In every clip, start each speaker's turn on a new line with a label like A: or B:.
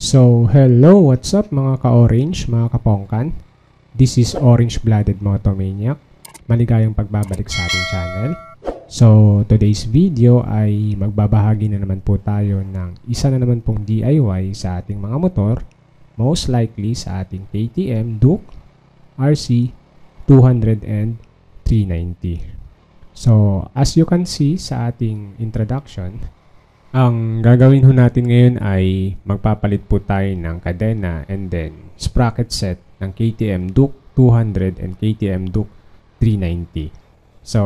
A: So, hello, what's up mga ka-orange, mga kapongkan? This is Orange-Blooded Motomaniac. Maligayang pagbabalik sa ating channel. So, today's video ay magbabahagi na naman po tayo ng isa na naman pong DIY sa ating mga motor, most likely sa ating KTM Duke RC 200 and 390. So, as you can see sa ating introduction, ang gagawin ho natin ngayon ay magpapalit po tayo ng kadena and then sprocket set ng KTM Duke 200 and KTM Duke 390. So,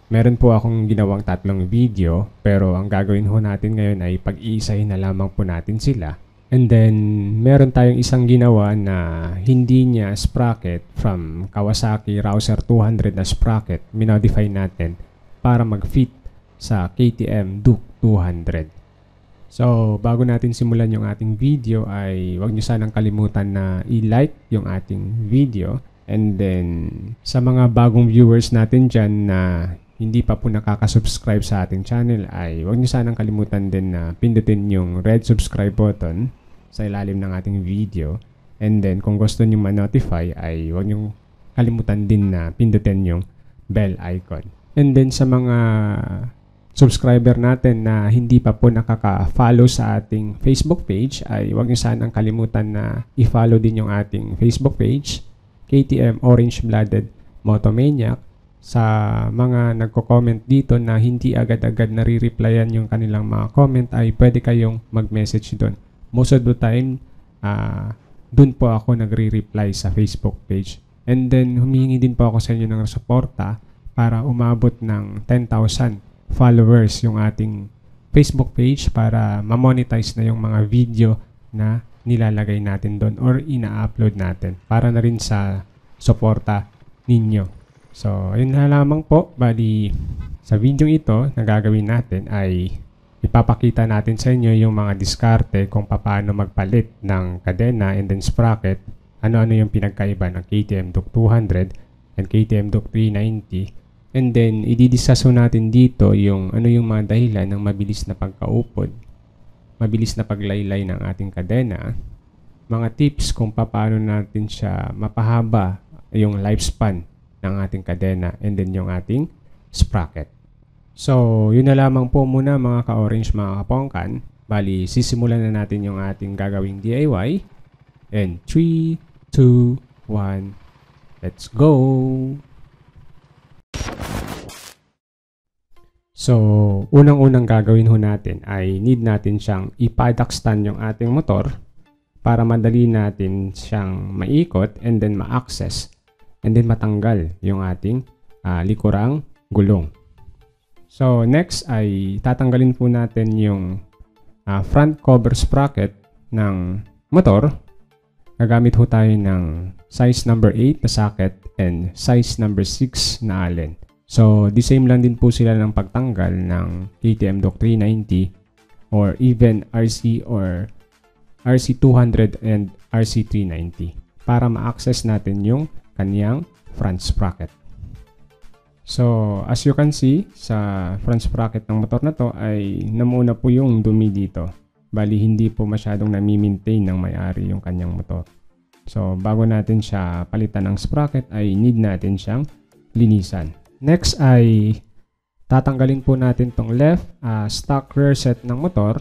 A: meron po akong ginawang tatlong video pero ang gagawin ho natin ngayon ay pag-iisahin na lamang po natin sila. And then, meron tayong isang ginawa na hindi niya sprocket from Kawasaki Rouser 200 na sprocket. Minodify natin para mag-fit sa KTM Duke 200. So, bago natin simulan yung ating video ay huwag nyo sanang kalimutan na i-like yung ating video. And then, sa mga bagong viewers natin dyan na hindi pa po nakaka-subscribe sa ating channel ay huwag nyo sanang kalimutan din na pindutin yung red subscribe button sa ilalim ng ating video. And then, kung gusto nyo ma-notify ay huwag nyo kalimutan din na pindutin yung bell icon. And then, sa mga subscriber natin na hindi pa po nakaka-follow sa ating Facebook page ay huwag niyo sanang kalimutan na i-follow din yung ating Facebook page, KTM Orange-Blooded Motomaniac. Sa mga nagko-comment dito na hindi agad-agad nare-replyan yung kanilang mga comment ay pwede kayong mag-message doon. Most of the time, doon po ako nagre-reply sa Facebook page. And then, humihingi din po ako sa inyo ng suporta para umabot ng 10,000 followers yung ating Facebook page para ma-monetize na yung mga video na nilalagay natin doon or ina-upload natin para na rin sa suporta ninyo. So, ayun na lamang po. Bali, sa video ito na gagawin natin ay ipapakita natin sa inyo yung mga diskarte kung paano magpalit ng kadena and then sprocket, ano-ano yung pinagkaiba ng KTM Duke 200 and KTM Duke 390. And then, i-discuss natin dito yung ano yung mga dahilan ng mabilis na pagkaupod, mabilis na paglaylay ng ating kadena, mga tips kung paano natin siya mapahaba yung lifespan ng ating kadena, and then yung ating sprocket. So, yun na lamang po muna mga ka-orange, mga kapongkan. Bali, sisimulan na natin yung ating gagawing DIY. And 3, 2, 1, let's go! So, unang-unang gagawin ho natin ay need natin siyang i-paddock stand yung ating motor para madali natin siyang maikot and then ma-access and then matanggal yung ating likurang gulong. So, next ay tatanggalin po natin yung front cover sprocket ng motor. Gagamit ho tayo ng size number 8 na socket and size number 6 na allen. So, the same lang din po sila ng pagtanggal ng KTM Duke 390 or even RC or RC200 and RC390 para ma-access natin yung kanyang front sprocket. So, as you can see, sa front sprocket ng motor na to ay namuna po yung dumi dito. Bali, hindi po masyadong nami-maintain ng may-ari yung kanyang motor. So, bago natin siya palitan ng sprocket ay need natin siyang linisan. Next ay tatanggalin po natin tong left stock rear set ng motor.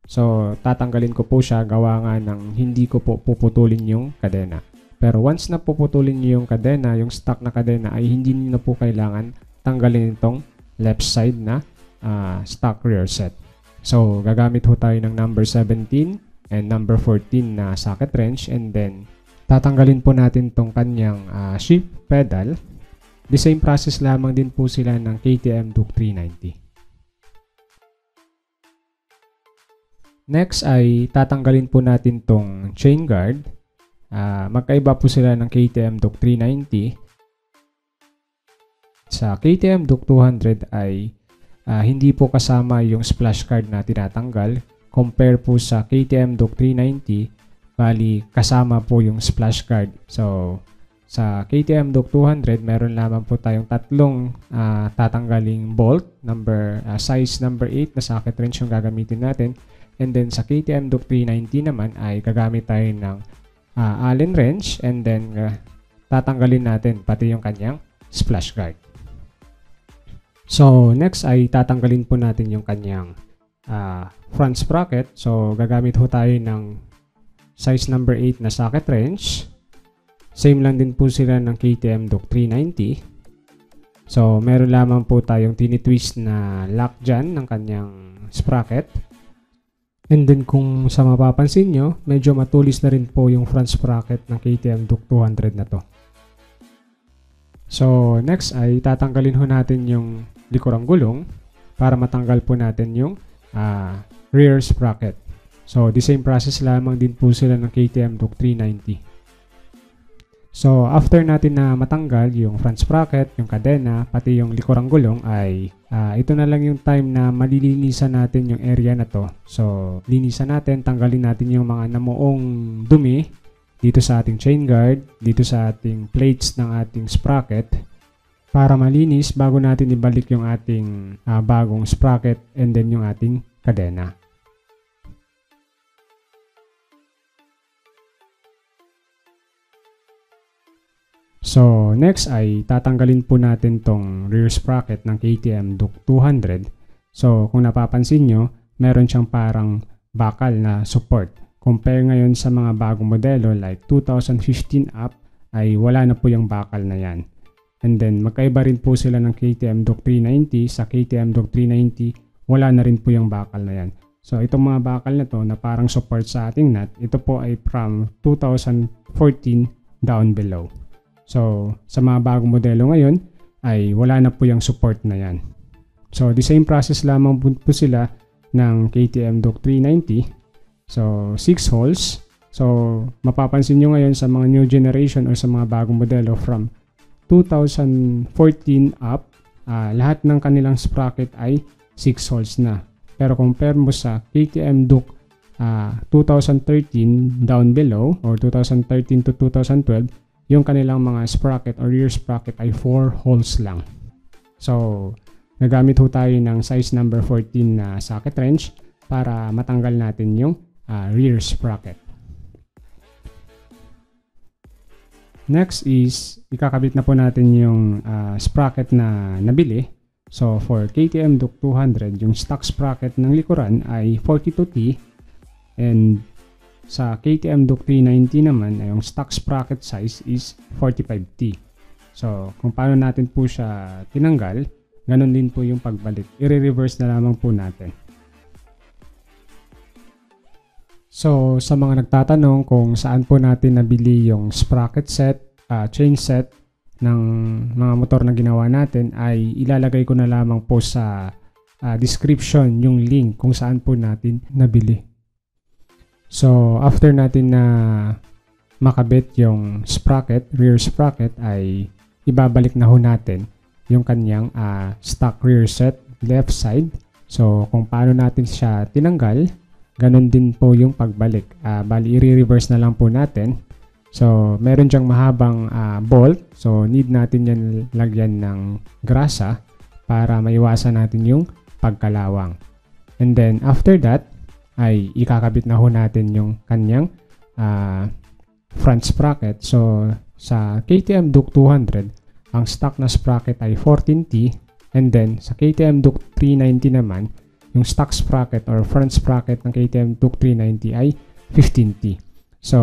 A: So, tatanggalin ko po siya gawa nga ng hindi ko po puputulin yung kadena. Pero once na puputulin nyo yung kadena, yung stock na kadena ay hindi nyo na po kailangan tanggalin itong left side na stock rear set. So, gagamit ho tayo ng number 17 and number 14 na socket wrench and then tatanggalin po natin tong kanyang shift pedal. The same process lamang din po sila ng KTM Duke 390. Next ay tatanggalin po natin tong chain guard. Magkaiba po sila ng KTM Duke 390. Sa KTM Duke 200 ay hindi po kasama yung splash guard na tinatanggal. Compare po sa KTM Duke 390, bali kasama po yung splash guard. So, sa KTM Duke 200, meron lamang po tayong tatlong tatanggaling bolt. Size number 8 na socket wrench yung gagamitin natin. And then sa KTM Duke 390 naman ay gagamit tayo ng Allen wrench, and then tatanggalin natin pati yung kanyang splash guard. So next ay tatanggalin po natin yung kanyang front sprocket. So gagamit ho tayo ng size number 8 na socket wrench. Same lang din po sila ng KTM Duke 390. So meron lamang po tayong tinitwist na lock dyan ng kanyang sprocket. And then kung sa mapapansin nyo, medyo matulis na rin po yung front sprocket ng KTM Duke 200 na to. So next ay tatanggalin ho natin yung likurang gulong para matanggal po natin yung rear sprocket. So the same process lamang din po sila ng KTM Duke 390. So after natin na matanggal yung front sprocket, yung kadena, pati yung likurang gulong ay ito na lang yung time na malilinisan natin yung area na to. So linisan natin, tanggalin natin yung mga namuong dumi dito sa ating chain guard, dito sa ating plates ng ating sprocket para malinis bago natin ibalik yung ating bagong sprocket and then yung ating kadena. So next ay tatanggalin po natin tong rear sprocket ng KTM Duke 200. So kung napapansin nyo, meron siyang parang bakal na support. Compare ngayon sa mga bagong modelo like 2015 up ay wala na po yung bakal na yan. And then magkaiba rin po sila ng KTM Duke 390. Sa KTM Duke 390 wala na rin po yung bakal na yan. So itong mga bakal na to na parang support sa ating nut, ito po ay from 2014 down below. So, sa mga bagong modelo ngayon, ay wala na po yung support na yan. So, the same process lamang po sila ng KTM Duke 390. So, 6 holes. So, mapapansin nyo ngayon sa mga new generation or sa mga bagong modelo from 2014 up, lahat ng kanilang sprocket ay 6 holes na. Pero compare mo sa KTM Duke 2013 down below or 2013 to 2012, yung kanilang mga sprocket or rear sprocket ay 4 holes lang. So, nagamit ho tayo ng size number 14 na socket wrench para matanggal natin yung rear sprocket. Next is, ikakabit na po natin yung sprocket na nabili. So, for KTM Duke 200, yung stock sprocket ng likuran ay 42T, and sa KTM Duke 390 naman, yung stock sprocket size is 45T. So, kung paano natin po siya tinanggal, ganun din po yung pagbalik. I-reverse na lamang po natin. So, sa mga nagtatanong kung saan po natin nabili yung sprocket set, chain set ng mga motor na ginawa natin, ay ilalagay ko na lamang po sa description yung link kung saan po natin nabili. So, after natin na makabit yung sprocket, rear sprocket, ay ibabalik na ho natin yung kanyang stock rear set left side. So, kung paano natin siya tinanggal, ganun din po yung pagbalik. Bali, i-reverse na lang po natin. So, meron dyang mahabang bolt. So, need natin yan lagyan ng grasa para maiwasan natin yung pagkalawang. And then, after that, ay ikakabit na ho natin yung kanyang front sprocket. So, sa KTM Duke 200, ang stock na sprocket ay 14T, and then sa KTM Duke 390 naman, yung stock sprocket or front sprocket ng KTM Duke 390 ay 15T. So,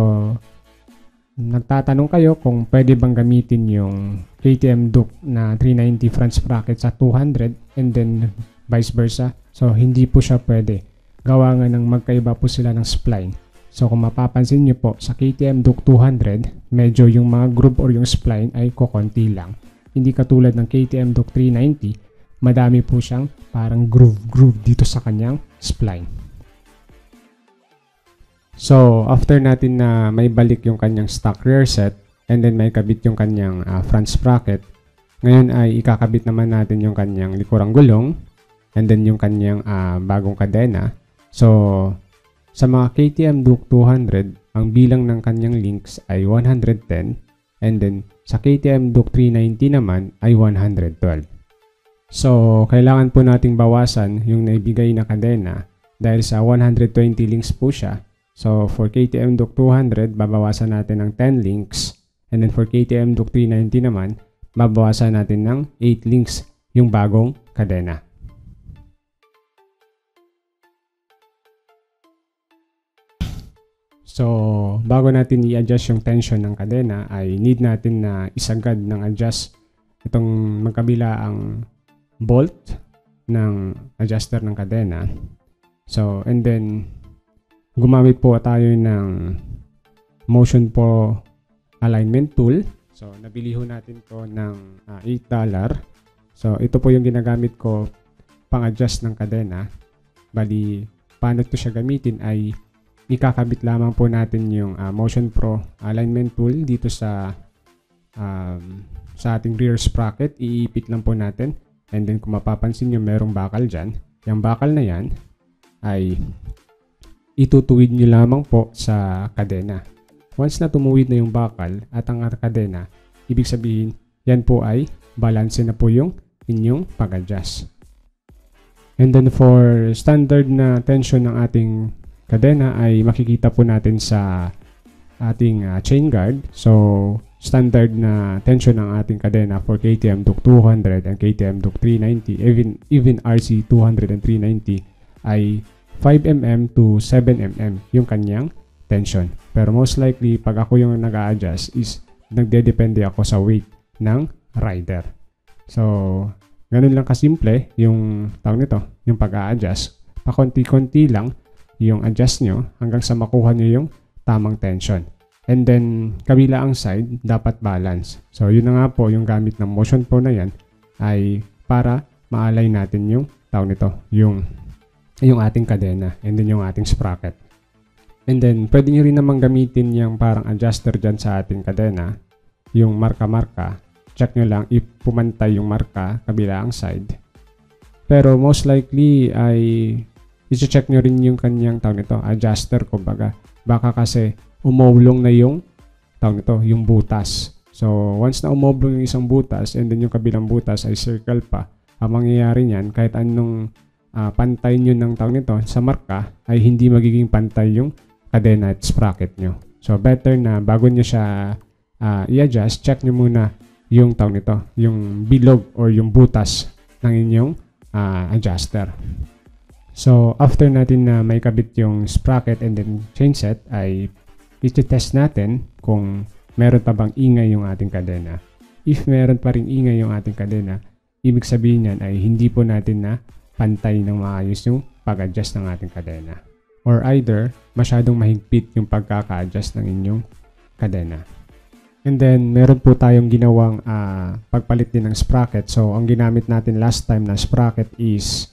A: nagtatanong kayo kung pwede bang gamitin yung KTM Duke na 390 front sprocket sa 200 and then vice versa. So, hindi po siya pwede. Gawa nga ng magkaiba po sila ng spline. So kung mapapansin nyo po, sa KTM Duke 200, medyo yung mga groove or yung spline ay kokonti lang. Hindi katulad ng KTM Duke 390, madami po siyang parang groove dito sa kanyang spline. So after natin na may balik yung kanyang stock rear set, and then may kabit yung kanyang front sprocket, ngayon ay ikakabit naman natin yung kanyang likurang gulong, and then yung kanyang bagong kadena. So, sa mga KTM Duke 200, ang bilang ng kanyang links ay 110, and then sa KTM Duke 390 naman ay 112. So, kailangan po nating bawasan yung naibigay na kadena dahil sa 120 links po siya. So for KTM Duke 200, babawasan natin ng 10 links. And then for KTM Duke 390 naman, babawasan natin ng 8 links yung bagong kadena. So, bago natin i-adjust yung tension ng kadena, ay need natin na isagad ng adjust itong magkabilaang bolt ng adjuster ng kadena. So, and then, gumamit po tayo ng Motion Pro alignment tool. So, nabili ho natin to ng $8. So, ito po yung ginagamit ko pang-adjust ng kadena. Bali, paano ito siya gamitin ay ikakabit lamang po natin yung Motion Pro alignment tool dito sa ating rear sprocket. Iipit lang po natin. And then kung mapapansin nyo, merong bakal dyan. Yung bakal na yan ay itutuwid nyo lamang po sa kadena. Once na tumuwid na yung bakal at ang kadena, ibig sabihin, yan po ay balance na po yung inyong pag-adjust. And then for standard na tension ng ating kadena ay makikita po natin sa ating chain guard. So, standard na tension ng ating kadena for KTM Duke 200 and KTM Duke 390, even RC 200 and 390 ay 5mm to 7mm yung kanyang tension. Pero most likely, pag ako yung nag-a-adjust is nagdedepende ako sa weight ng rider. So, ganun lang kasimple yung tawag nito, yung pag-a-adjust. Pakonti-konti lang yung adjust nyo hanggang sa makuha nyo yung tamang tension. And then, kabila ang side, dapat balance. So, yun na nga po, yung gamit ng Motion Pro na yan ay para ma-align natin yung tawag nito, yung ating kadena and then yung ating sprocket. And then, pwede nyo rin namang gamitin yung parang adjuster dyan sa ating kadena, yung marka-marka. Check nyo lang if pumantay yung marka kabila ang side. Pero most likely ay i-check nyo rin yung kanyang tawag nito, adjuster kumbaga. Baka kasi umoblong na yung tawag nito, yung butas. So, once na umoblong yung isang butas and then yung kabilang butas ay circle pa, ang mangyayari niyan kahit anong pantay nyo ng tawag nito sa marka ay hindi magiging pantay yung kadena at sprocket nyo. So, better na bago nyo siya i-adjust, check nyo muna yung tawag nito, yung bilog or yung butas ng inyong adjuster. So, after natin na may kabit yung sprocket and then chain set, ay i-test natin kung meron pa bang ingay yung ating kadena. If meron pa ring ingay yung ating kadena, ibig sabihin yan ay hindi po natin na pantay ng maayos yung pag-adjust ng ating kadena. Or either, masyadong mahigpit yung pagkaka-adjust ng inyong kadena. And then, meron po tayong ginawang pagpalit din ng sprocket. So, ang ginamit natin last time na sprocket is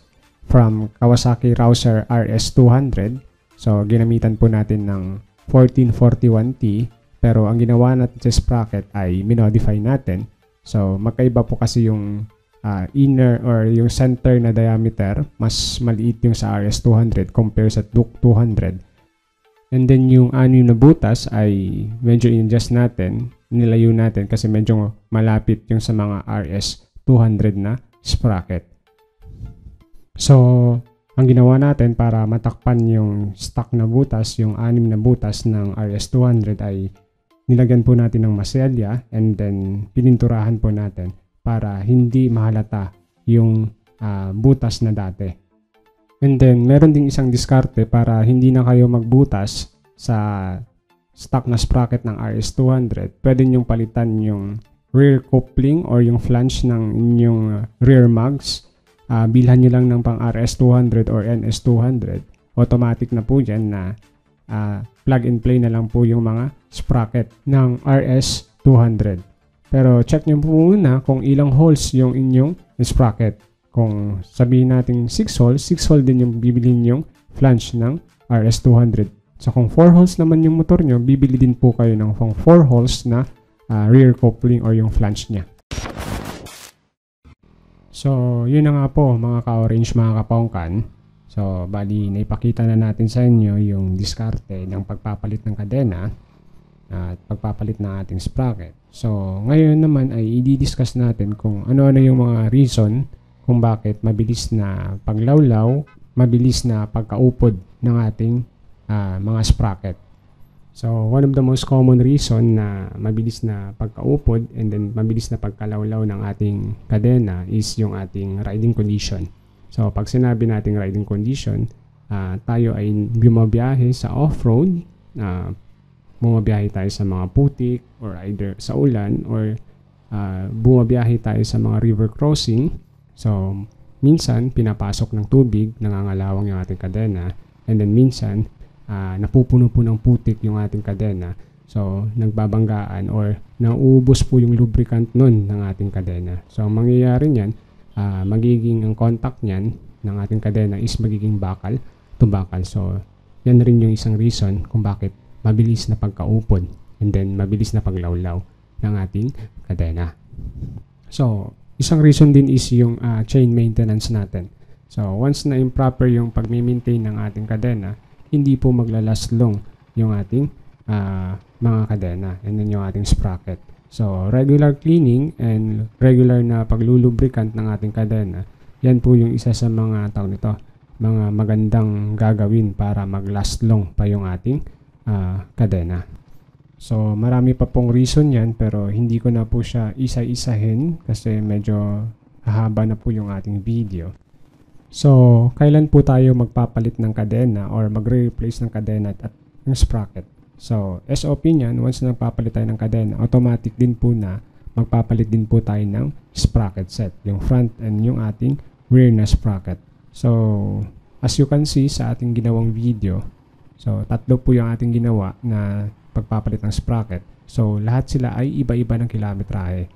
A: from Kawasaki Rouser RS200. So, ginamitan po natin ng 1441T. Pero, ang ginawa natin sa sprocket ay minodify natin. So, magkaiba po kasi yung inner or yung center na diameter. Mas maliit yung sa RS200 compared sa Duke 200. And then, yung anim na butas ay medyo in-adjust natin. Nilayo natin kasi medyo malapit yung sa mga RS200 na sprocket. So, ang ginawa natin para matakpan yung stock na butas, yung anim na butas ng RS200 ay nilagyan po natin ng maselya and then pininturahan po natin para hindi mahalata yung butas na dati. And then, meron ding isang diskarte para hindi na kayo magbutas sa stock na sprocket ng RS200. Pwede nyong palitan yung rear coupling or yung flange ng inyong rear mags. Bilhan nyo lang ng pang RS200 or NS200. Automatic na po dyan na plug and play na lang po yung mga sprocket ng RS200. Pero check nyo po muna kung ilang holes yung inyong sprocket. Kung sabihin natin 6 holes, 6 holes din yung bibilhin yung flange ng RS200. So kung 4 holes naman yung motor nyo, bibili din po kayo ng 4 holes na rear coupling or yung flange nya. So yun na nga po mga ka-orange, mga kapongkan. So bali naipakita na natin sa inyo yung diskarte ng pagpapalit ng kadena at pagpapalit ng ating sprocket. So ngayon naman ay i-discuss natin kung ano-ano yung mga reason kung bakit mabilis na paglawlaw mabilis na pagkaupod ng ating mga sprocket. So, one of the most common reason na mabilis na pagkaupod and then mabilis na pagkalawlaw ng ating kadena is yung ating riding condition. So, pag sinabi nating riding condition, tayo ay bumabiyahe sa off-road, bumabiyahe tayo sa mga putik or either sa ulan or bumabiyahe tayo sa mga river crossing. So, minsan pinapasok ng tubig, nangangalawang yung ating kadena, and then minsan napupuno po ng putik yung ating kadena. So, nagbabanggaan or nauubos po yung lubricant nun ng ating kadena. So, ang mangyayari niyan, magiging ang contact niyan ng ating kadena is magiging bakal to bakal. So, yan rin yung isang reason kung bakit mabilis na pagkaupod and then mabilis na paglawlaw ng ating kadena. So, isang reason din is yung chain maintenance natin. So, once na improper yung pag-maintain ng ating kadena, hindi po maglalast long yung ating mga kadena and then yung ating sprocket. So, regular cleaning and regular na paglulubricant ng ating kadena, yan po yung isa sa mga tawag nito, mga magandang gagawin para mag-last long pa yung ating kadena. So, marami pa pong reason yan pero hindi ko na po siya isa-isahin kasi medyo hahaba na po yung ating video. So, kailan po tayo magpapalit ng kadena or magre-replace ng kadena at ng sprocket? So, SOP niyan, once na nagpapalit tayo ng kadena, automatic din po na magpapalit din po tayo ng sprocket set, yung front and yung ating rear na sprocket. So, as you can see sa ating ginawang video, so tatlo po yung ating ginawa na pagpapalit ng sprocket. So, lahat sila ay iba-iba ng kilometrahe.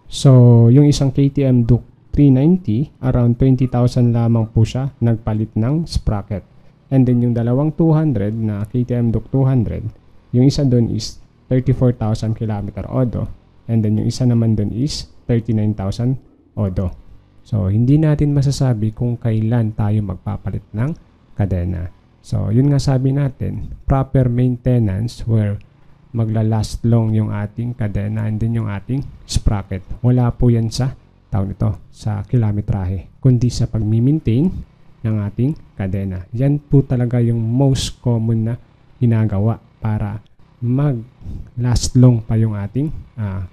A: So, yung isang KTM Duke 390, around 20,000 lamang po siya nagpalit ng sprocket. And then yung dalawang 200 na KTM Duke 200, yung isa doon is 34,000 km odo. And then yung isa naman doon is 39,000 odo. So, hindi natin masasabi kung kailan tayo magpapalit ng kadena. So, yun nga sabi natin, proper maintenance where maglalast long yung ating kadena and then yung ating sprocket. Wala po yan sa tawag nito sa kilometrahe, kundi sa pag-maintain ng ating kadena. Yan po talaga yung most common na ginagawa para mag-last long pa yung ating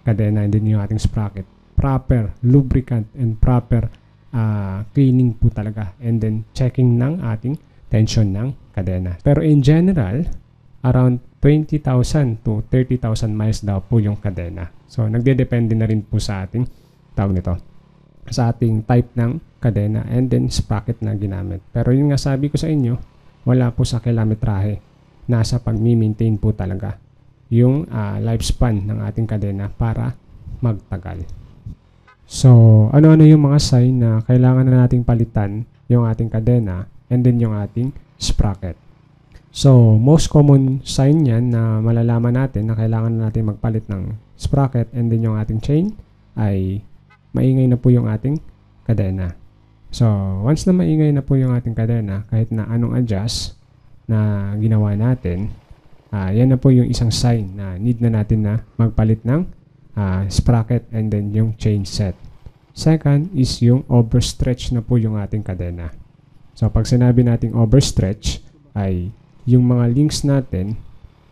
A: kadena and then yung ating sprocket. Proper lubricant and proper cleaning po talaga and then checking ng ating tension ng kadena. Pero in general, around 20,000 to 30,000 miles daw po yung kadena. So, nagdedepende na rin po sa ating tawag nito, sa ating type ng kadena and then sprocket na ginamit. Pero yung nga sabi ko sa inyo, wala po sa kilometrahe. Nasa pag-maintain po talaga yung lifespan ng ating kadena para magtagal. So, ano-ano yung mga sign na kailangan na nating palitan yung ating kadena and then yung ating sprocket. So, most common sign yan na malalaman natin na kailangan na natin magpalit ng sprocket and then yung ating chain ay maingay na po yung ating kadena. So, once na maingay na po yung ating kadena, kahit na anong adjust na ginawa natin, yan na po yung isang sign na need na natin na magpalit ng sprocket and then yung chain set. Second is yung overstretch na po yung ating kadena. So, pag sinabi nating overstretch, ay yung mga links natin,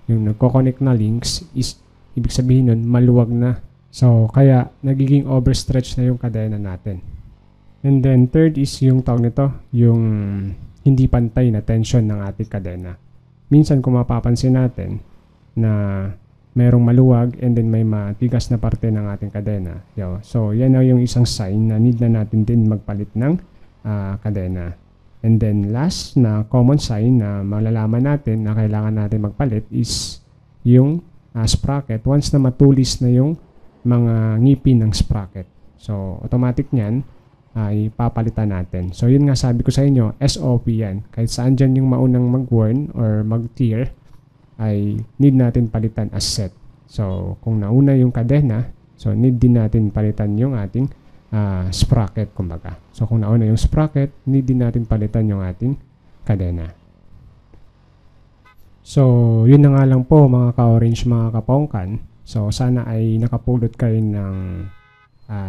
A: yung nagko-connect na links, is ibig sabihin nun, maluwag na. So, kaya nagiging overstretch na yung kadena natin. And then, third is yung tawag nito, yung hindi pantay na tension ng ating kadena. Minsan, kung mapapansin natin na merong maluwag and then may matigas na parte ng ating kadena. So, yan na yung isang sign na need na natin din magpalit ng kadena. And then, last na common sign na malalaman natin na kailangan natin magpalit is yung sprocket. Once na matulis na yung mga ngipin ng sprocket. So, automatic niyan ay papalitan natin. So, yun nga sabi ko sa inyo, SOP yan. Kahit saan dyan yung maunang mag-worn or mag-tear, ay need natin palitan as set. So, kung nauna yung kadena, so need din natin palitan yung ating sprocket, kumbaga. So, kung nauna yung sprocket, need din natin palitan yung ating kadena. So, yun na nga lang po mga ka-orange, mga kapongkan. So, sana ay nakapulot kayo ng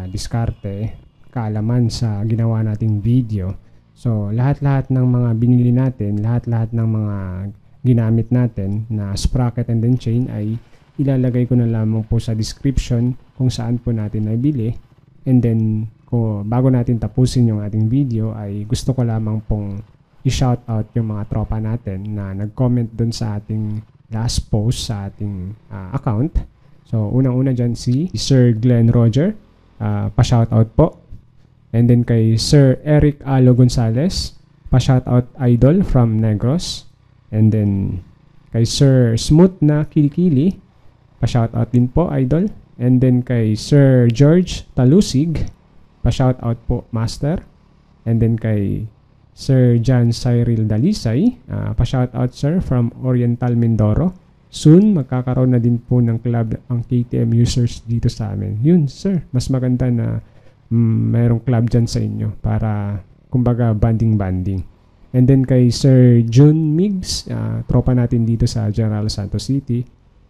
A: diskarte, kaalaman sa ginawa nating video. So, lahat-lahat ng mga binili natin, lahat-lahat ng mga ginamit natin na sprocket and then chain ay ilalagay ko na lamang po sa description kung saan po natin nabili. And then, bago natin tapusin yung ating video ay gusto ko lamang pong i-shoutout yung mga tropa natin na nag-comment dun sa ating last post sa ating account. So, unang-una dyan si Sir Glenn Roger, pa-shoutout po. And then kay Sir Eric Alo Gonzalez, pa-shoutout idol from Negros. And then kay Sir Smooth na Kilikili, pa-shoutout din po idol. And then kay Sir George Talusig, pa-shoutout po master. And then kay Sir John Cyril Dalisay, pa-shoutout sir from Oriental Mindoro. Soon, magkakaroon na din po ng club ang KTM users dito sa amin. Yun sir, mas maganda na mayroong club dyan sa inyo para kumbaga banding-banding. And then kay Sir June Migs, tropa natin dito sa General Santos City.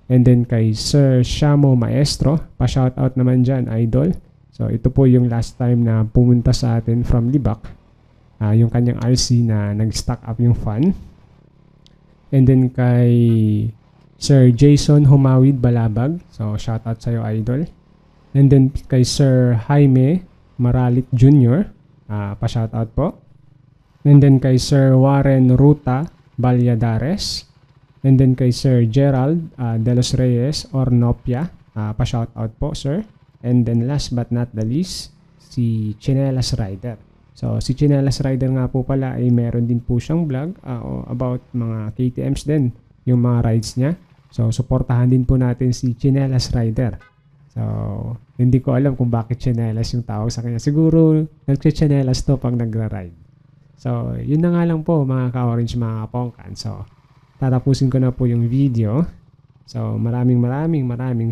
A: And then kay Sir Shamo Maestro, pa-shoutout naman dyan, idol. So ito po yung last time na pumunta sa atin from Libak. Yung kanyang RC na nag-stock up yung fan. And then kay Sir Jason Humawid Balabag. So shoutout sa'yo, idol. And then kay Sir Jaime Maralit Jr., pa-shoutout po. And then kay Sir Warren Ruta Balyadares. And then kay Sir Gerald De Los Reyes Ornopia, pa-shoutout po sir. And then last but not the least, si Chinelas Rider. So si Chinelas Rider nga po pala ay meron din po siyang vlog about mga KTMs din, yung mga rides niya. So suportahan din po natin si Chinelas Rider. So hindi ko alam kung bakit Chinelas yung tawag sa kanya. Siguro nagche-chinelas to pag nagra-ride. So yun na nga lang po mga ka-orange, mga kapongkan. So tatapusin ko na po yung video. So maraming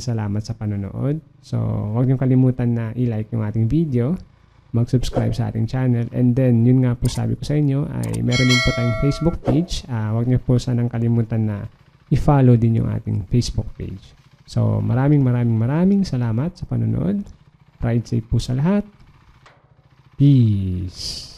A: salamat sa panonood. So huwag niyong kalimutan na i-like yung ating video, mag-subscribe sa ating channel, and then yun nga po sabi ko sa inyo ay meron din po tayong Facebook page. Huwag niyo po sanang kalimutan na i-follow din yung ating Facebook page. So maraming salamat sa panonood. Ride safe po sa lahat. Peace.